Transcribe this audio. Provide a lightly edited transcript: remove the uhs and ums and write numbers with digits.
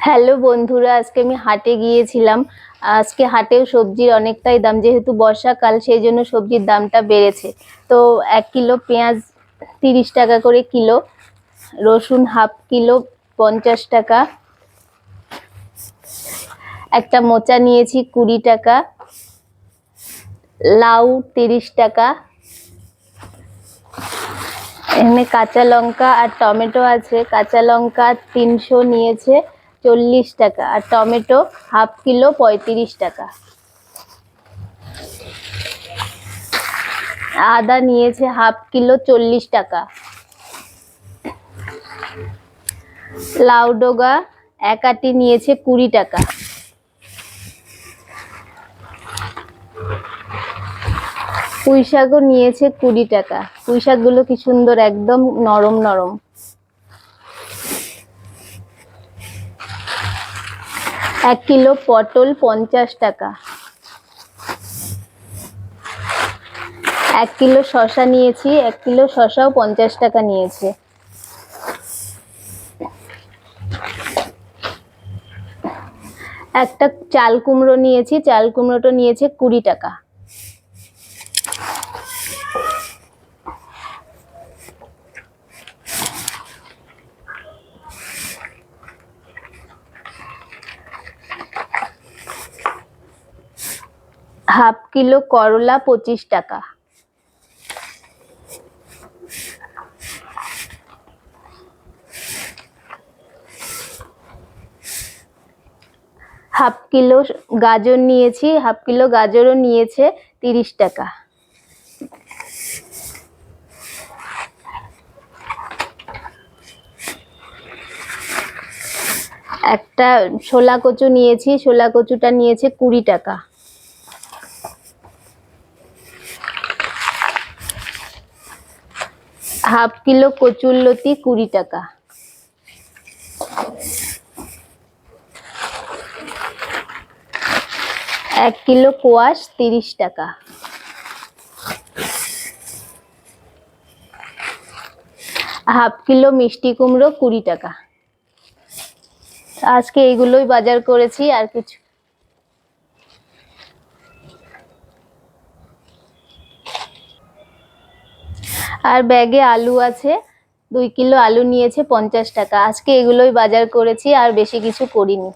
Hello বন্ধুরা, আজকে আমি হাটে গিয়েছিলাম। আজকে হাটেও সবজির অনেকটাই দাম, যেহেতু বর্ষাকাল সেই জন্য সবজির দামটা বেড়েছে। তো 1 কিলো পেঁয়াজ 30 টাকা করে কিলো, রসুন হাফ কিলো 50 টাকা, একটা মোচা নিয়েছি 20 টাকা, লাউ 30 টাকা, এখানে কাঁচা লঙ্কা আর টমেটো আছে। কাঁচা লঙ্কা 300 নিয়েছে 40 টাকা, আর টমেটো হাফ কিলো 35 টাকা। আদা নিয়েছে হাফ কিলো 40 টাকা। লাউ ডগা 1 আটি নিয়েছে 20 টাকা। পুঁই শাকও নিয়েছে 20 টাকা। পুঁই শাকগুলো কি সুন্দর, একদম নরম নরম। 1 কিলো পটল 50 টাকা। 1 কিলো শসা নিয়েছি, 1 কিলো শসাও 50 টাকা নিয়েছে। একটা চাল কুমড়ো নিয়েছি, চাল কুমড়োটা নিয়েছে 20 টাকা। হাফ কিলো করলা 25 টাকা। হাফ কিলো গাজর নিয়েছি, হাফ কিলো গাজরও নিয়েছে 30 টাকা। একটা ছোলা কচু নিয়েছি, ছোলা কচুটা নিয়েছে 20 টাকা। হাফ কিলো কচুরলতি 20 টাকা। এক কিলো কোয়াশ 30 টাকা। হাফ কিলো মিষ্টি কুমড়ো 20 টাকা। আজকে এইগুলোই বাজার করেছি, আর কিছু। আর ব্যাগে আলু আছে, 2 কিলো আলু নিয়েছে 50 টাকা। আজকে এগুলোই বাজার করেছি, আর বেশি কিছু করিনি।